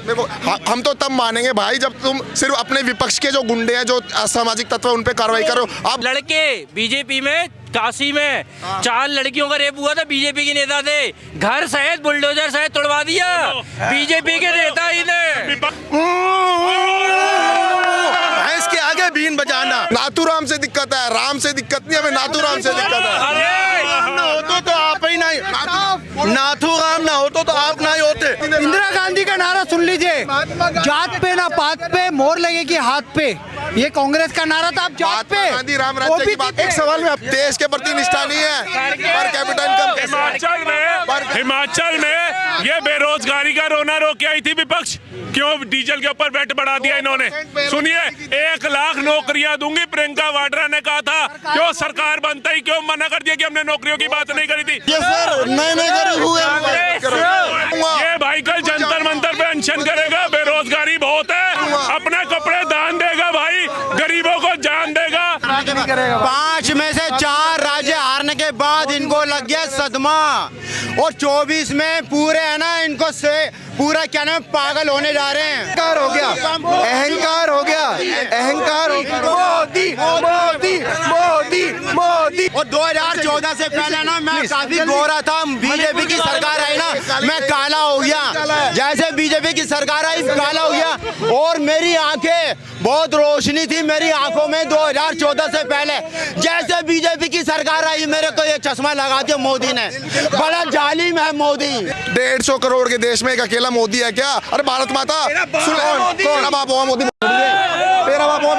देखो हम तो तब मानेंगे भाई जब तुम सिर्फ अपने विपक्ष के जो गुंडे हैं, जो असामाजिक तत्व हैं, उन पे कार्रवाई करो। आप लड़के बीजेपी में काशी में 4 लड़कियों का रेप हुआ था, बीजेपी के नेता थे, घर सहित बुलडोजर सहित तोड़वा दिया बीजेपी के नेता ही ने। भैंस के आगे बीन बजाना। नाथूराम से दिक्कत है, राम से दिक्कत नहीं, हमें नाथूराम से दिक्कत है। ना होतो तो आप ही नहीं, नाथूराम ना होतो तो आप नहीं होते। इंदिरा गांधी का नारा सुन लीजिए, जात पे ना पात पे, मोहर लगेगी हाथ पे। ये कांग्रेस का नारा था। आप जात पे गांधी राम राज्य की बात। एक सवाल में देश के प्रति निष्ठा नहीं है, पर कैपिटल इनकम हिमाचल में ये बेरोजगारी का रोना रो के आई थी विपक्ष, क्यों डीजल के ऊपर वेट बढ़ा दिया इन्होंने। सुनिए, 1 लाख नौकरियां दूंगी प्रियंका वाड्रा ने कहा था, क्यों सरकार बनता ही क्यों मना कर दिया कि हमने नौकरियों की बात नहीं करी थी। ये सर नए गरीब हुए। ये भाई कल जंतर मंतर पे अनशन करेगा, बेरोजगारी बहुत है, अपने कपड़े दान देगा भाई, गरीबों को जान देगा। 5 में से 4 राज्य हारने के बाद इनको लग गया सदमा, और 24 में पूरे है ना, इनको से पूरा क्या नाम पागल होने जा रहे हैं। अहंकार हो गया, अहंकार हो गया, अहंकार हो गया। मोदी मोदी मोदी मोदी। और 2014 से पहले ना मैं काफी गोरा था, बीजेपी की सरकार आई ना मैं काला हो गया, जैसे बीजेपी की सरकार आई काला हो गया। और मेरी आंखें बहुत रोशनी थी मेरी आंखों में 2014 से पहले, जैसे बीजेपी की सरकार आई मेरे को ये चश्मा लगा दिया मोदी ने। बड़ा जालिम है मोदी। 150 करोड़ के देश में एक अकेला मोदी है क्या? अरे भारत माता कौन बाप हुआ मोदी? तेरा बाप हुआ।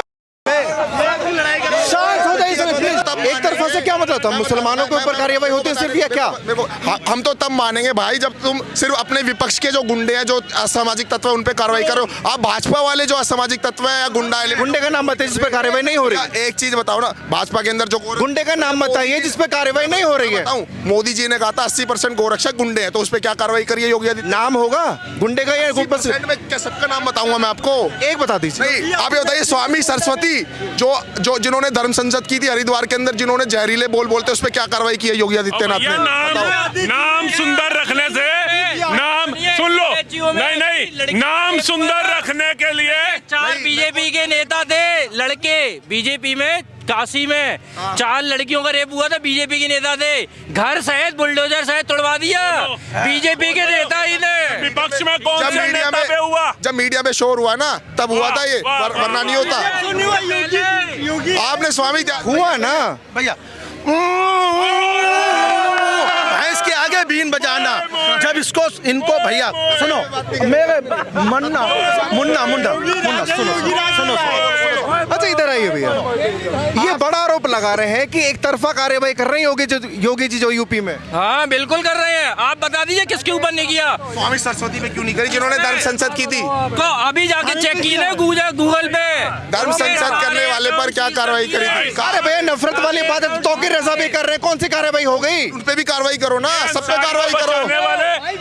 एक तरफा से क्या मतलब था? मुसलमानों के ऊपर कार्रवाई होती है सिर्फ, या क्या? देखो हम तो तब मानेंगे भाई जब तुम सिर्फ अपने विपक्ष के जो गुंडे हैं, जो असामाजिक तत्व हैं, उन पे कार्रवाई करो। आप भाजपा वाले जो असामाजिक तत्व है या गुंडा है, गुंडे का नाम बताइए जिस पे कार्रवाई नहीं हो रही। एक चीज बताओ ना, भाजपा के अंदर जो गुंडे का नाम बताइए जिस पे कार्रवाई नहीं हो रही है। मोदी जी ने कहा था 80% गोरक्षक गुंडे हैं, तो उस पे क्या कार्रवाई करिए योगी आदित्यनाथ? नाम होगा गुंडे का या में क्या सबका नाम बताऊंगा मैं आपको? एक बता दीजिए। नहीं, आप ये बताइए, स्वामी सरस्वती जो जिन्होंने धर्म संसद की थी हरिद्वार के अंदर, जिन्होंने जहरीले बोल बोलते, उस पे क्या कार्रवाई की है योगी आदित्यनाथ ने? नाम सुंदर रखने से, नाम सुन लो, नहीं नाम सुंदर रखने के लिए 4 बीजेपी के नेता थे, लड़के बीजेपी में काशी में 4 लड़कियों का रेप हुआ था, बीजेपी के नेता थे, घर सहित बुलडोजर सहित तोड़वा दिया बीजेपी के नेता ही ने। विपक्ष में कौन से नेता पे हुआ? जब मीडिया में शोर हुआ ना तब हुआ था ये, वरना नहीं होता। आपने स्वामी हुआ ना भैया, भैंस के आगे बीन बजाना। जब इसको इनको भैया सुनो, मेरे मुन्ना मुन्ना मुन्ना मुन्ना सुनो सुनो। अच्छा इधर आइए भैया, ये बड़ा आरोप लगा रहे हैं कि एक तरफा कार्रवाई कर रहे हैं योगी जी जो यूपी में। हाँ बिल्कुल कर रहे हैं। आप बता दीजिए किसके ऊपर नहीं किया? स्वामी सरस्वती पे क्यों नहीं करी, जिन्होंने धर्म संसद की थी? तो अभी जाके चेक की ना गूगल पे, धर्म संसद करने वाले पर क्या कार्रवाई करी थी? अरे भैया नफरत वाली बात है, तो रजा भी कर रहे हैं, कौन सी कार्रवाई हो गई? उन पे भी कार्रवाई करो ना, सब पे कार्रवाई करो।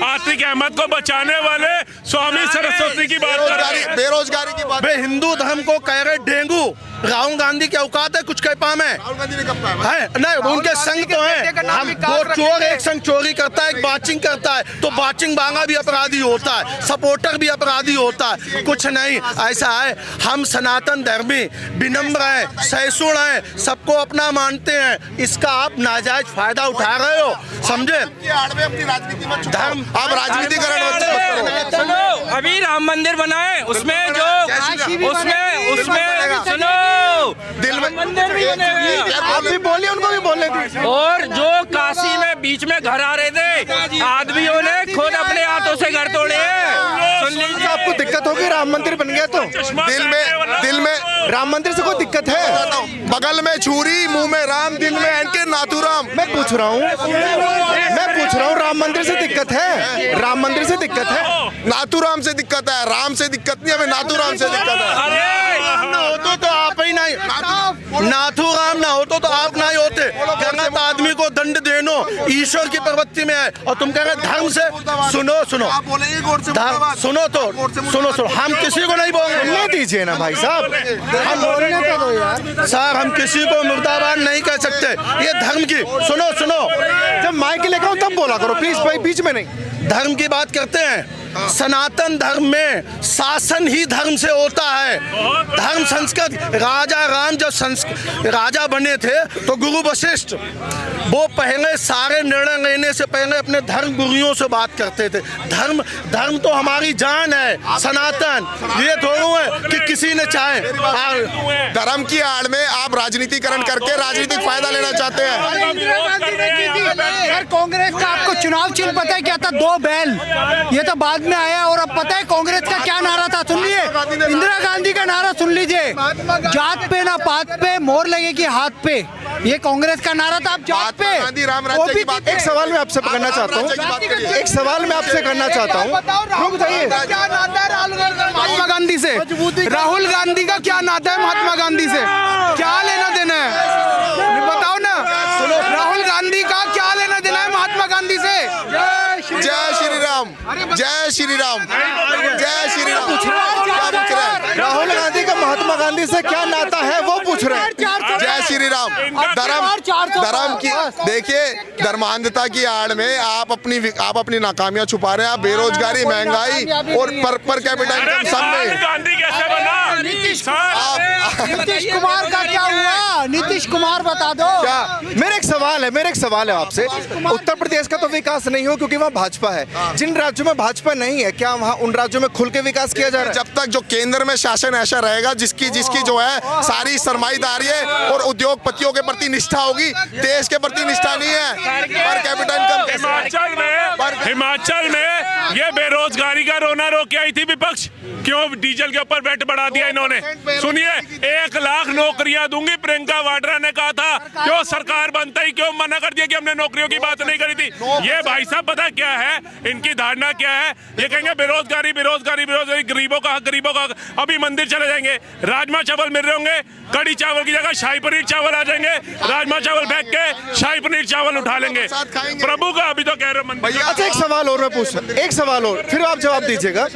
आतिक अहमद को बचाने वाले स्वामी सरस्वती की बात कर रहे हैं। बेरोजगारी की बात। हिंदू धर्म को कह रहे डेंगू। राहुल गांधी की औकात है कुछ कह पाए राहुल गांधी ने कब कहा है? नहीं, उनके संग तो है। हम 2 चोर एक संग चोरी करता है, एक बाचिंग करता है, तो बाचिंग बांगा भी अपराधी होता है, सपोर्टर भी अपराधी होता है। कुछ नहीं, ऐसा है हम सनातन धर्मी विनम्र हैं, सहिष्णु हैं, सबको अपना मानते हैं। इसका आप नाजायज फायदा उठा रहे हो, समझे? अपनी राजनीति मत धर्म आप राजनीतिकरण मत करो। सुनो, अभी राम मंदिर बना है, उसमें जो उसमें सुनो दिल में मंदिर भी बनेगा। आप भी बोलिए, उनको भी बोलने दीजिए। और जो काशी में बीच में घर आ रहे थे, आदमियों ने खुद अपने हाथों से घर तोड़े हैं। सुन लीजिए, आपको दिक्कत होगी राम मंदिर बन गया तो? दिल में राम मंदिर से कोई दिक्कत है? बगल में छुरी, मुंह में राम, दिल में एनके नाथूराम। मैं पूछ रहा हूँ राम मंदिर से दिक्कत है? राम मंदिर से दिक्कत है? नाथूराम से दिक्कत है, राम से दिक्कत नहीं, हमें नाथूराम से दिक्कत है। ना होतो तो आप ही नहीं, नाथूराम ना होतो तो आप नहीं होते। गलत आदमी को दंड देनो ईश्वर की प्रवृत्ति में है, और तुम कह रहे धर्म से। सुनो सुनो सुनो, हम किसी को नहीं बोलने दीजिए ना भाई साहब, हम बोलने तो दो यार। सर, हम किसी को मुर्दाबाद नहीं कह सकते, ये धर्म की। सुनो सुनो, जब माइक लेकर तब बोला करो प्लीज भाई, बीच में नहीं। धर्म की बात करते हैं, सनातन धर्म में शासन ही धर्म से होता है। धर्म संस्कृत राजा राम जब राजा बने थे तो गुरु वशिष्ठ वो पहले सारे निर्णय लेने से पहले अपने धर्म गुरुओं से बात करते थे। धर्म तो हमारी जान है सनातन। ये थोड़ा है कि किसी ने चाहे धर्म की आड़ में आप राजनीतिकरण करके राजनीतिक फायदा लेना चाहते हैं। इंदिरा गांधी ने की थी। सर कांग्रेस का आपको चुनाव चिन्ह पता है क्या था? 2 बैल। ये तो बाद में आया। और अब पता है कांग्रेस का क्या नारा था? सुन लिए इंदिरा गांधी का नारा सुन लीजिए, जात पे ना पात पे, मोहर लगेगी हाथ पे। ये कांग्रेस का नारा था। आप जात पे वो भी एक सवाल मैं आपसे करना चाहता हूँ, एक सवाल मैं आपसे करना चाहता हूँ। रुक जाइए। महात्मा गांधी से राहुल गांधी का क्या नाता है महात्मा गांधी से? क्या लेना देना है बताओ ना। राहुल गांधी का क्या लेना देना है महात्मा गांधी से? जय श्री राम, जय श्री राम, जय श्री राम। क्या पूछ रहे हैं? राहुल गांधी का महात्मा गांधी से क्या नाता है वो पूछ रहे हैं। जय श्री राम। धर्म की देखिए, धर्मांधता की आड़ में आप अपनी नाकामियां छुपा रहे हैं। आप बेरोजगारी, महंगाई और पर कैपिटा इनकम सब में गांधी कैसे बना? नीतीश कुमार का क्या हुआ? नीतीश कुमार बता दो। क्या मेरा एक सवाल है आपसे। उत्तर प्रदेश का तो विकास नहीं हो क्योंकि वहाँ भाजपा है। जिन राज्यों में भाजपा नहीं है, क्या वहाँ उन राज्यों में खुल के विकास किया जा रहा है? जब तक जो केंद्र में शासन ऐसा रहेगा जिसकी जो है सारी सरमाईदारी और उद्योगपतियों के प्रति निष्ठा होगी, देश के प्रति निष्ठा नहीं है। पर कैपिटा इनकम हिमाचल में ये बेरोजगारी का रोना रो के आई थी विपक्ष। क्यों डीजल के ऊपर वेट बढ़ा दिया इन्होंने? सुनिए, 1 लाख नौकरियां दूंगी प्रियंका वाड्रा ने कहा था। क्यों सरकार बनता ही क्यों मना कर दिया कि हमने नौकरियों की बात नहीं करी थी? ये भाई साहब पता क्या है इनकी धारणा क्या है? ये कहेंगे बेरोजगारी बेरोजगारी बेरोजगारी, गरीबों का हक, गरीबों का हक। अभी मंदिर चले जाएंगे, राजमा चावल मिल रहे होंगे, कड़ी चावल की जगह शाही पनीर चावल आ जाएंगे, राजमा चावल फेंक के शाही पनीर चावल उठा लेंगे। प्रभु का अभी तो कह रहे मंदिर। अच्छा, एक सवाल और मैं पूछ रहा हूं, एक सवाल और, फिर आप जवाब दीजिएगा।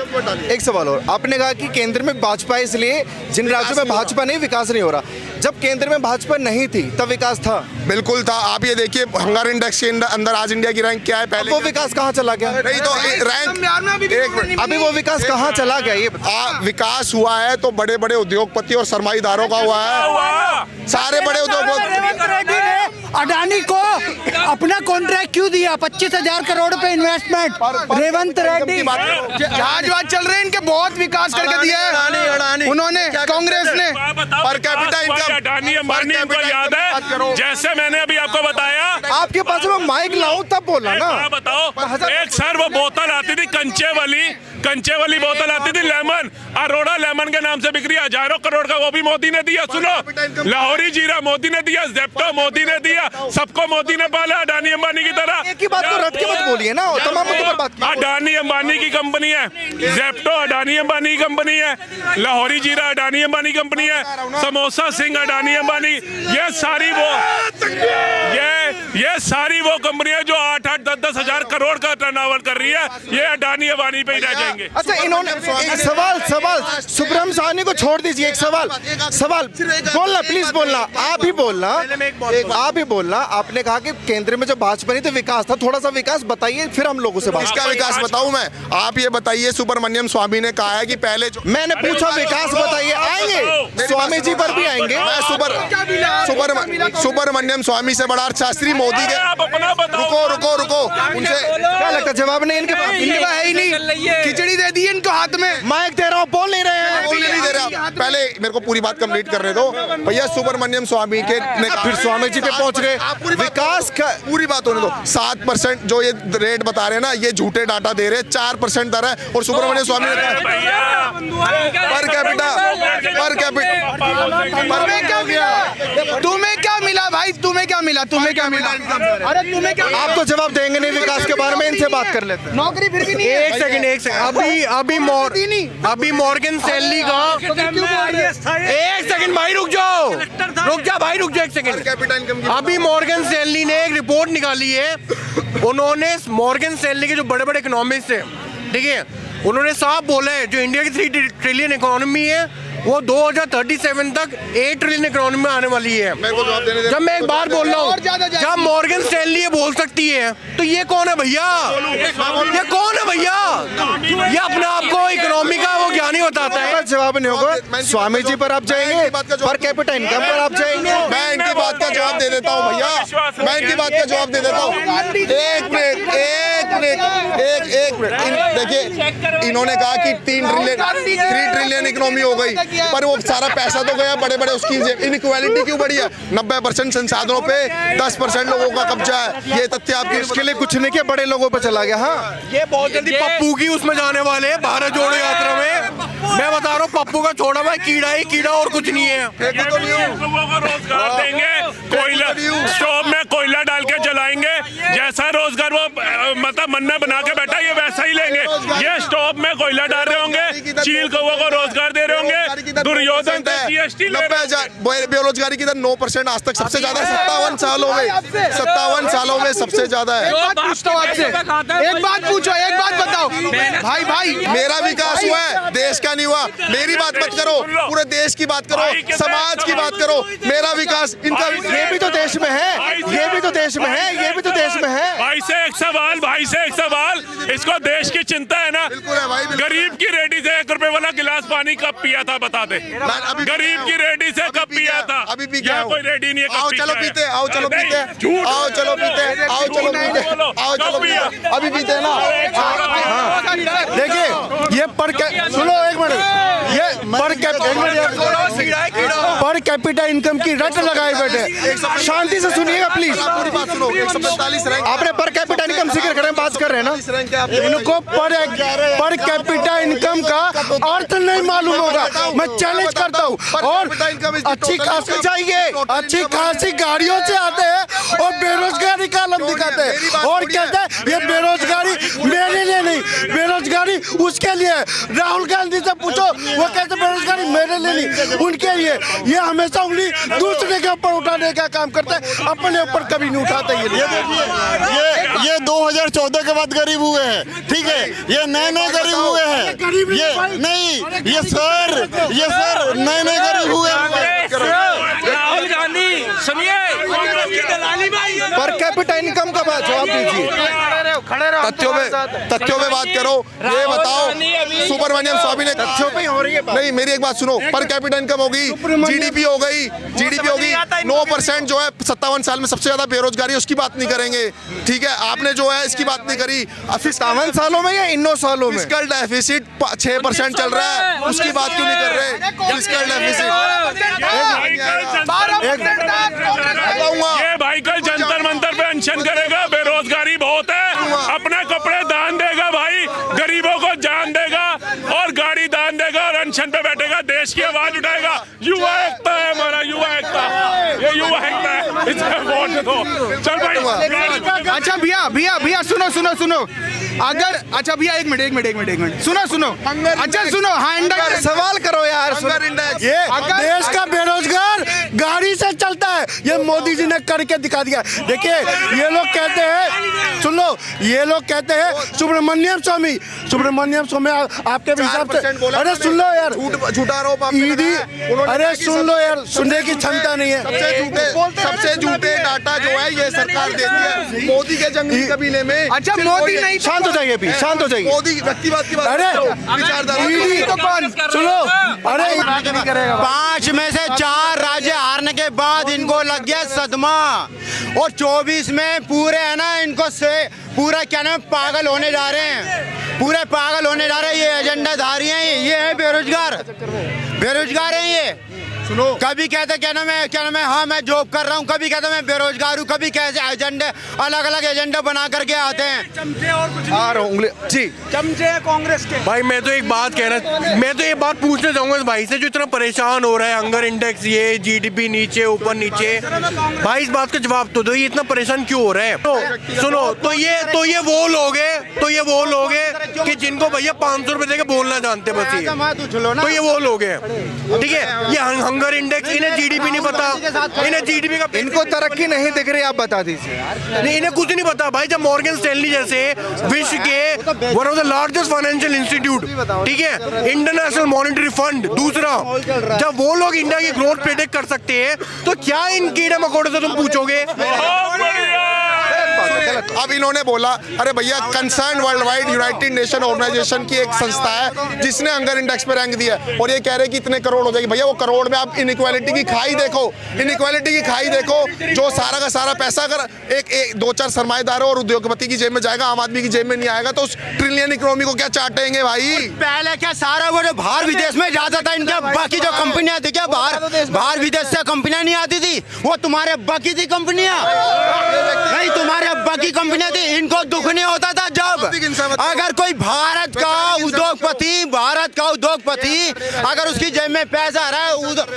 एक सवाल और, आपने कहा कि केंद्र में भाजपा है इसलिए जिन राज्यों में भाजपा नहीं विकास नहीं हो रहा। जब केंद्र में भाजपा नहीं थी तब विकास था? बिल्कुल था। आप ये देखिए हंगर इंडेक्स के अंदर आज इंडिया की रैंक क्या है? पहले वो विकास कहाँ चला गया? नहीं तो रैंक अभी वो विकास कहाँ चला गया? ये विकास हुआ है तो बड़े बड़े उद्योगपति और सरमाईदारों का हुआ है। सारे बड़े उद्योगपति। रेवंत रेड्डी ने अडानी को अपना कॉन्ट्रैक्ट क्यों दिया? 25,000 करोड़ पे इन्वेस्टमेंट। रेवंत रेड्डी जहाज चल रहे हैं इनके, बहुत विकास करके दिया है उन्होंने, कांग्रेस ने। Per capita income Adani Ambani इनको याद है? जैसे मैंने अभी आपको बताया, आपके पास मैं माइक लाऊं तब बोला ना। बताओ, एक सर वो बोतल आती थी कंचे वाली बोतल आती थी, लेमन, अरोड़ा लेमन के नाम से बिक रही है, हजारों करोड़ का, वो भी मोदी ने दिया। सुनो, लाहौरी जीरा मोदी ने दिया, जेप्टो मोदी ने दिया, सबको मोदी ने पाला अडानी अंबानी की तरह। एक ही बात को रट के मत बोलिए ना, तमाम मुद्दों पर बात। अडानी अंबानी की कंपनी है, जेप्टो अडानी अंबानी की कंपनी है, लाहौरी जीरा अडानी अंबानी कंपनी है, समोसा सिंह अडानी अंबानी, ये सारी वो कंपनियां जो 8-8, 10-10 हजार करोड़ का टर्नओवर कर रही है, ये अडानी अंबानी पे ही रह जाएंगे। अच्छा, इन्होंने एक सवाल सुब्रम साहनी को छोड़ दीजिए। एक सवाल बोलना, प्लीज बोलना, आप ही बोलना। आपने कहा कि केंद्र में जो भाजपा नहीं तो विकास था, थोड़ा सा विकास बताइए, फिर हम लोगों से बात। इसका विकास बताऊं मैं? आप ये बताइए, सुब्रमण्यम स्वामी ने कहा है कि पहले जो मैंने पूछा विकास बताइए, आएंगे स्वामी जी पर भी आएंगे। मैं सुब्रमण्यम स्वामी से बड़ा शास्त्री मोदी के। आप अपना बताओ। रुको उनसे क्या लगता है जवाब नहीं इनके पास? इनके पास है ही नहीं, खिचड़ी दे दी इनको हाथ में। माइक दे रहा हूँ, बोल नहीं रहे हैं। बोलने नहीं दे रहा। पहले मेरे को पूरी बात कंप्लीट करने दो भैया। सुब्रमण्यम स्वामी के ने फिर स्वामी जी पे पहुंच गए। विकास का पूरी बात होने दो। 7% जो ये रेट बता रहे हैं ना, ये झूठे डाटा दे रहे हैं। 4% दर है और सुब्रमण्यम स्वामी ने कहा पर कैपिटा तुम्हें क्या मिला भाई? तुम्हें क्या मिला? अरे तुम्हें क्या? आप तो जवाब देंगे नहीं विकास के बारे में, इनसे बात कर लेते हैं। नौकरी फिर भी नहीं है। एक सेकंड अभी मॉर्गन स्टैनली का, एक सेकंड भाई रुक जाओ एक सेकंड। अभी मॉर्गन स्टैनली ने एक रिपोर्ट निकाली है। उन्होंने मॉर्गन स्टैनली के जो बड़े बड़े इकोनॉमिस्ट हैं, ठीक है, उन्होंने साफ बोला है जो इंडिया की 3 ट्रिलियन इकोनॉमी है वो 2037 तक 8 ट्रिलियन इकोनॉमी में आने वाली है। जब मैं एक बार बोल रहा हूँ, जब मॉर्गन स्टैनली ये बोल सकती है तो ये कौन है भैया? ये कौन है भैया? जवाब नहीं होगा स्वामी जी पर आप जाएंगे, पर कैपिटा इनकम पर आप जाएंगे। मैं इनकी बात का जवाब दे देता हूँ भैया, मैं इनकी बात का जवाब दे देता हूँ। एक मिनट देखिए, इन्होंने कहा कि 3 ट्रिलियन इकोनॉमी हो गई, पर वो सारा पैसा तो गया बड़े बड़े उसकी इनइक्वालिटी क्यों बढ़ी है? 90% संसाधनों पे 10% लोगों का कब्जा है। ये तथ्य आपके इसके लिए कुछ नहीं किया, बड़े लोगों पर चला गया। हाँ, ये बहुत जल्दी पप्पू की उसमें जाने वाले हैं, भारत जोड़ो यात्रा में। मैं बता रहा हूँ, पप्पू का छोड़ा भाई कीड़ा ही कीड़ा और कुछ नहीं है। लोगों को रोजगार देंगे, कोयला स्टोव में कोयला डाल के जलाएंगे, जैसा रोजगार वो मतलब मन्ना बना के बैठा ये वैसा ही लेंगे। ये स्टोव में कोयला डाल रहे होंगे, चील कौओं को रोजगार दे रहे होंगे, दुर्योधन GST 90,000 बेरोजगारी की दर 9% आज तक सबसे ज्यादा 57 सालों में, 57 सालों में सबसे ज्यादा है। एक बात पूछता हूँ आपसे, एक बात पूछो, एक बात बताओ भाई, मेरा विकास हुआ है, देश का नहीं हुआ। मेरी बात मत करो, पूरे देश की बात करो, समाज की बात करो। मेरा विकास, इनका ये भी तो देश में है, ये भी तो देश में है, ये भी तो देश में है। भाई से एक सवाल, इसको देश की चिंता है ना? बिल्कुल है भाई, बिल्कुल। गरीब की रेडी से 1 रुपए वाला गिलास पानी कब पिया था बता दे? गरीब की रेडी से कब पिया था? अभी पी गया, कोई रेडी नहीं है। आओ चलो पीते, आओ चलो पीते, आओ चलो पीते, आओ चलो पीते, आओ चलो पीते, अभी पीते हैं ना। देखिए, ये सुनो एक मिनट, ये पर कैपिटा इनकम की रट लगाए बैठे। शांति से सुनिएगा प्लीज, पूरी बात सुनो। 145 रैंक आपने पर कैपिटा इनकम जिक्र करें, बात कर रहे हैं ना। इनको पर कैपिटा इनकम का अर्थ नहीं मालूम होगा। मैं चैलेंज करता हूँ। और अच्छी खासी चाहिए, अच्छी खासी गाड़ियों से आते हैं और बेरोजगारी का आलम दिखाते हैं और कहते हैं ये बेरोजगारी मेरे लिए नहीं, बेरोजगारी उसके लिए। राहुल गांधी से पूछो, वो कहते बेरोजगारी मेरे लिए नहीं, उनके लिए। ये हमेशा उंगली दूसरे के ऊपर उठाने का काम करते हैं, अपने ऊपर कभी नहीं उठाते। ये 2014 के बाद गरीब हुए हैं, ठीक है? ये नए गरीब हुए हैं, ये नहीं, ये सर नए गरीब हुए हैं। राहुल गांधी सुनिए, पर कैपिटा इनकम का बात जवाब दीजिए। तथ्यों में बात करो। ये बताओ, सुब्रमण्यम स्वामी ने तथ्यों पे हो रही है बात। नहीं, मेरी एक बात सुनो। पर कैपिटा इनकम होगी, जीडीपी हो गई, 9% जो है 57 साल में सबसे ज्यादा बेरोजगारी, उसकी बात नहीं करेंगे, ठीक है? आपने जो है इसकी बात नहीं करी। 57 सालों में या इन 9 सालों में? फिस्कल डेफिसिट 6% चल रहा है, उसकी बात क्यों नहीं कर रहे? फिस्कल डेफिसिट ये भाई कल जंतर मंतर पे अनशन करेगा, बेरोजगारी बहुत है, अपने कपड़े दान देगा भाई, गरीबों को जान देगा और गाड़ी दान देगा और अनशन पे बैठेगा, देश की आवाज उठाएगा। युवा एकता है हमारा, युवा एकता, ये युवा एकता है, इसे वोट दो। चल भाई। अच्छा भैया सुनो, अगर अच्छा भैया एक मिनट सुनो, अच्छा सुनो, हाँ इंडेक्स सवाल करो यार। ये देश का बेरोजगार गाड़ी से चलता है, ये मोदी जी ने करके दिखा दिया। देखिए, ये लोग कहते हैं, सुन लो, ये लोग कहते हैं सुब्रमण्यम स्वामी आपके हिसाब से, अरे सुन लो यार, झूठा आरोप आप पे ईडी, लगाया। उन्होंने अरे कहा कि सुन लो यार, सुनने की क्षमता नहीं है। सबसे झूठे डाटा जो है ये सरकार देती है। मोदी के जंगली कबीले में, अच्छा मोदी नहीं, शांत हो जाइए भी, शांत हो जाइए। मोदी व्यक्तिवाद की बात अरे विचारधारा ईडी तो कौन, सुनो, अरे 5 में से 4 राज्य हारने के बाद इनको लग गया सदमा, और 24 में पूरे है ना, इनको से पूरा क्या नाम पागल होने जा रहे हैं, पूरे पागल होने जा रहे हैं। ये एजेंडाधारी हैं, ये है बेरोजगार हैं ये। सुनो, कभी कहते क्या नाम है, हाँ मैं जॉब कर रहा हूँ, कभी कहते मैं बेरोजगार हूँ, कभी कैसे एजेंडे अलग एजेंडे बना करके आते हैं। चमचे और कुछ आ रहा हूँ जी, चमचे कांग्रेस के। भाई मैं तो एक बात पूछना चाहूंगा इस भाई से, जो इतना परेशान हो रहा है, हंगर इंडेक्स, ये जीडीपी नीचे ऊपर नीचे, भाई इस बात का जवाब तो दो, ये इतना परेशान क्यों हो रहे हैं? तो सुनो, तो ये वो लोग हैं कि जिनको भैया 500 रुपए देके बोलना जानते बस, ये तो ये वो लोग हैं, ठीक है? ये हंगर इंडेक्स, इन्हें जीडीपी नहीं पता, इन्हें जीडीपी का, इनको तरक्की नहीं दिख रही, आप बता दीजिए। नहीं, इन्हें कुछ नहीं पता भाई। जब मॉर्गन स्टैनली जैसे विश्व के one of the largest financial institute, ठीक है, इंटरनेशनल मॉनेटरी फंड दूसरा, जब वो लोग इंडिया की ग्रोथ प्रेडिक्ट कर सकते हैं, तो क्या इन कीड़े मकोड़े से तुम पूछोगे? बात है, गलत। अब इन्होंने बोला अरे भैया concern world wide United Nation Organisation की एक संस्था है जिसने हंगर इंडेक्स पे रैंक दिया है और ये कह रहे हैं कि इतने करोड़ हो जाएगी। भैया वो करोड़ में आप इनइक्वालिटी की खाई देखो, इनइक्वालिटी की खाई देखो। जो सारा का सारा पैसा अगर एक दो चार सरमाएदारों और उद्योगपति की जेब में जाएगा, आम आदमी की जेब में नहीं आएगा, तो उस ट्रिलियन इकोनॉमी को क्या चाटेंगे भाई? पहले क्या सारा वो जो बाहर विदेश में जाता था इनका बाकी जो कंपनियां थी क्या बाहर विदेश से कंपनियां नहीं आती थी? वो तुम्हारे अब्बा की थी कंपनियां, नहीं तुम्हारे अब्बा की कंपनियां थी। इनको दुख नहीं होता था जब अगर कोई भारत का उद्योगपति अगर उसकी जेब में पैसा आ रहा है,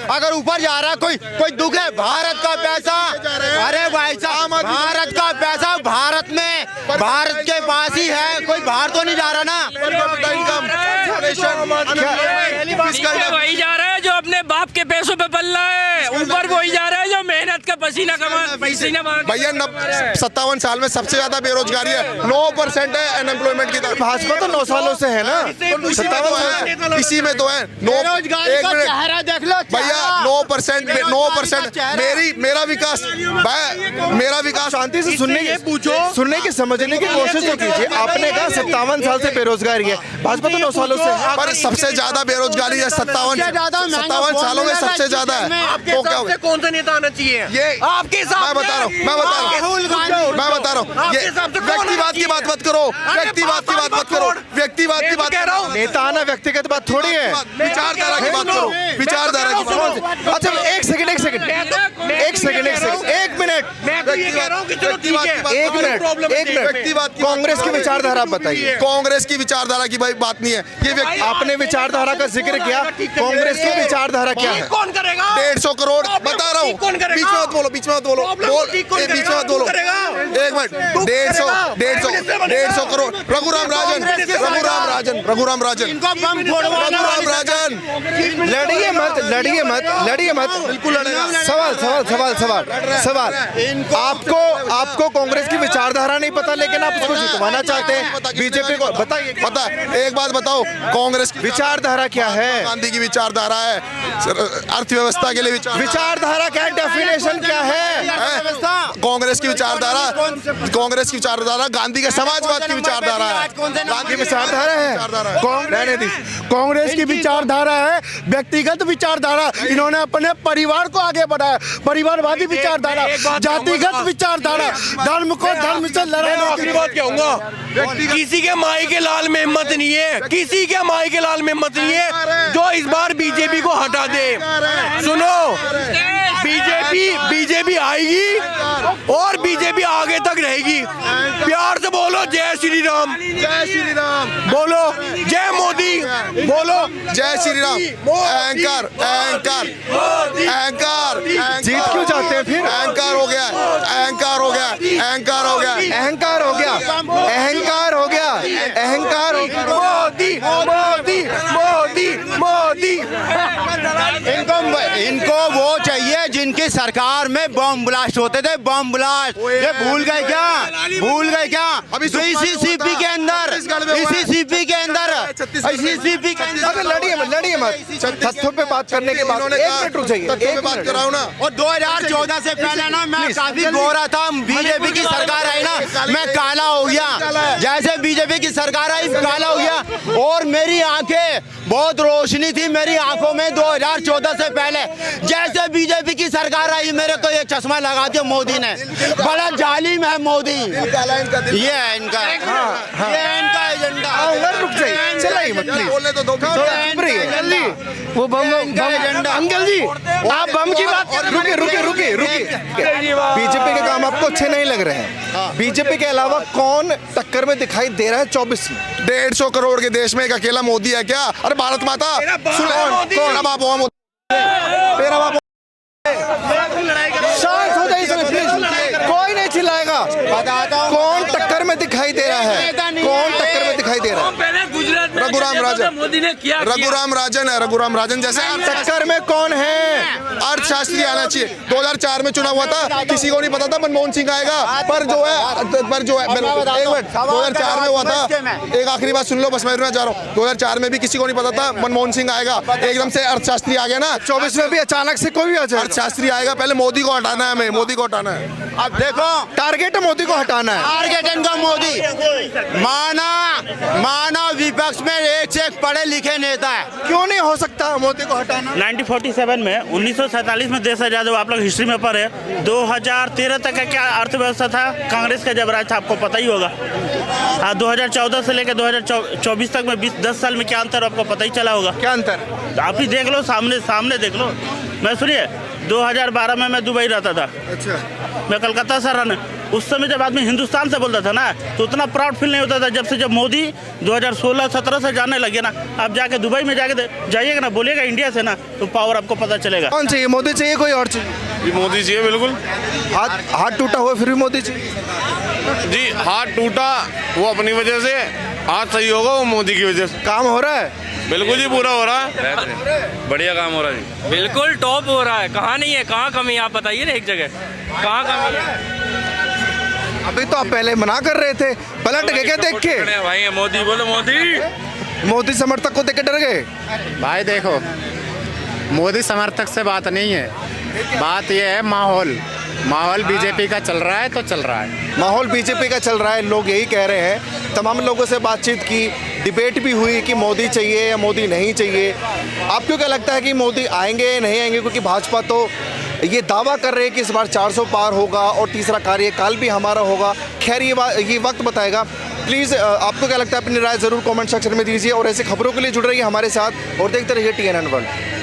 अगर ऊपर जा रहा है, कोई दुख है? भारत का पैसा, अरे भाई साहब भारत का पैसा भारत के पास ही है, कोई बाहर तो नहीं जा रहा ना। वही जा रहा है जो अपने बाप के पैसों पे पल रहा है, ऊपर वही जा रहा है जो मेहनत का पसीना भैया 57 साल में सबसे ज्यादा बेरोजगारी है, 9% है अनएम्प्लॉयमेंट की दर। भाजपा तो 9 सालों से है ना, तो इसी में तो है। बेरोजगारी का चेहरा देख लो भैया 9%। मेरा विकास शांति से सुनने की समझने की कोशिश तो कीजिए। आपने कहा 57 साल से बेरोजगारी है, भाजपा तो 9 सालों से है। पर सबसे ज्यादा बेरोजगारी है 57 सालों में सबसे ज्यादा है। तो क्या होगा? कौन सा नेता आना चाहिए? ये आपके हिसाब मैं बता रहा हूँ ये व्यक्तिवाद की बात मत करो, व्यक्तिवाद की बात मत करो, व्यक्तिवाद की बात कह रहा हूँ। नेता आना व्यक्तिगत बात थोड़ी है, विचारधारा की बात करो, विचारधारा की बात। अच्छा एक सेकंड एक मिनट कांग्रेस की विचारधारा बताइए। कांग्रेस की विचारधारा की भाई बात नहीं है ये। आपने विचारधारा का जिक्र किया, कांग्रेस की विचारधारा क्या है? कौन करेगा? 150 करोड़ बता रहा हूँ। बीच में मत बोलो, बीच में मत बोलो, एक मिनट। 150 करोड़। रघुराम राजन लड़िए मत बिल्कुल लड़ेगा। सवाल आपको कांग्रेस की विचारधारा नहीं पता, लेकिन आप उसको जितवाना चाहते हैं बीजेपी को। बताइए, पता एक बात बताओ, कांग्रेस की विचारधारा क्या है? गांधी की विचारधारा है अर्थव्यवस्था के लिए। विचारधारा क्या है? डेफिनेशन क्या है? कांग्रेस की विचारधारा गांधी के समाजवाद की विचारधारा है। गांधी विचारधारा है। कांग्रेस की विचारधारा है व्यक्तिगत विचारधारा। इन्होंने अपने परिवार को आगे बढ़ाया, परिवारवादी विचारधारा, जातिगत विचारधारा, धर्म को धर्म से लड़ाने की बात कहूंगा। किसी के माई के लाल में हिम्मत नहीं है, किसी के माई के लाल में हिम्मत नहीं है जो इस बार बीजेपी को हटा दे। सुनो, बीजेपी आएगी और बीजेपी आगे तक रहेगी। प्यार से बोलो जय श्री राम, बोलो जय मोदी, बोलो जय श्री राम। अहंकार जीत क्यों जाते हैं फिर? अहंकार हो गया। इनको वो चाहिए जिनकी सरकार में बम ब्लास्ट होते थे, बम ब्लास्ट। ये भूल गए क्या? अभी सीसीसीपी के अंदर लड़िए मत। तथ्यों पे बात करने के बाद एक मिनट रुक जाइए, बात कराओ ना। और 2014 से पहले ना मैं काफी गोरा था, बीजेपी की सरकार आई ना मैं काला हो गया। जैसे बीजेपी की सरकार आई काला हो गया। और मेरी आंखें बहुत रोशनी थी मेरी आंखों में 2014 से पहले। जैसे बीजेपी की सरकार आई मेरे को ये चश्मा लगा दिया मोदी ने। बड़ा जालिम है मोदी। ये है इनका एजेंडा। रुक जाइए, चलाइए मत प्लीज। बोलने तो दो। वो बम अंकल जी आप बम की बात रुके। बीजेपी के काम आपको अच्छे नहीं लग रहे हैं? बीजेपी के अलावा कौन टक्कर में दिखाई दे रहा है 24 में? 150 करोड़ के देश में एक अकेला मोदी है क्या? अरे भारत माता तेरा बाप हुआ मोदी, तेरा बाप। शांत हो जाइए सभी प्लीज, कोई नहीं चिल्लाएगा। कौन टक्कर में दिखाई दे रहा है? गुजरात में रघुराम राजन। मोदी ने किया रघुराम राजन है, रघुराम राजन जैसे टक्कर में कौन है? अर्थशास्त्री आना चाहिए। 2004 में चुनाव हुआ था, किसी को नहीं पता था मनमोहन सिंह आएगा, पर जो है एक मिनट, 2004 में हुआ था, एक आखिरी बात सुन लो बस, मैं जा रहा हूँ। 2004 में भी किसी को नहीं पता था मनमोहन सिंह आएगा, एकदम से अर्थशास्त्री आ गया ना। 24 में भी अचानक से कोई भी आ जाए। अर्थशास्त्री आएगा, पहले मोदी को हटाना है, हमें मोदी को हटाना है। अब देखो, टारगेट मोदी को हटाना है। टारगेट इनका मोदी। माना विपक्ष में एक से एक पढ़े लिखे नेता है, क्यों नहीं हो सकता मोदी को हटाना? 1947 में 1947 में देश आजाद हुआ, आप लोग हिस्ट्री में पढ़े। 2013 तक का क्या अर्थव्यवस्था था कांग्रेस का जब राज था, आपको पता ही होगा। 2014 से लेकर 2024 तक में 10 साल में क्या अंतर आपको पता ही चला होगा। क्या अंतर? आप ही देख लो, सामने देख लो। मैं सुनिए, 2012 में मैं दुबई रहता था। अच्छा, मैं कलकत्ता से रहने, उस समय जब आदमी हिंदुस्तान से बोलता था ना, तो उतना प्राउड फील नहीं होता था। जब मोदी 2016-17 से जाने लगे ना, आप जाके दुबई में जाके जाइएगा ना, बोलिएगा इंडिया से ना, तो पावर आपको पता चलेगा। कौन चाहिए? मोदी चाहिए, कोई और चाहिए? मोदी चाहिए बिल्कुल। हाथ टूटा हुआ फिर भी मोदी चाहिए जी, हाथ टूटा वो अपनी वजह से, हाथ सही होगा वो मोदी की वजह से। काम हो रहा है? बिल्कुल जी, पूरा हो रहा है, बढ़िया काम हो रहा है जी। बिल्कुल टॉप हो रहा है। कहाँ नहीं है, कहाँ कमी है आप बताइए ना, एक जगह कहाँ कमी है? अभी तो आप पहले मना कर रहे थे, पलट गए क्या देख के? भाई मोदी बोलो, मोदी समर्थक को देख के डर गए? भाई देखो, मोदी समर्थक से बात नहीं है, बात यह है माहौल बीजेपी का चल रहा है तो चल रहा है। माहौल बीजेपी का चल रहा है, लोग यही कह रहे हैं। तमाम लोगों से बातचीत की, डिबेट भी हुई कि मोदी चाहिए या मोदी नहीं चाहिए। आपको क्या लगता है कि मोदी आएंगे या नहीं आएंगे? क्योंकि भाजपा तो ये दावा कर रहे हैं कि इस बार 400 पार होगा और तीसरा कार्यकाल भी हमारा होगा। खैर ये वक्त बताएगा। प्लीज़ आपको क्या लगता है, अपनी राय ज़रूर कमेंट सेक्शन में दीजिए और ऐसे खबरों के लिए जुड़ रहिए हमारे साथ और देखते रहिए TNN 1।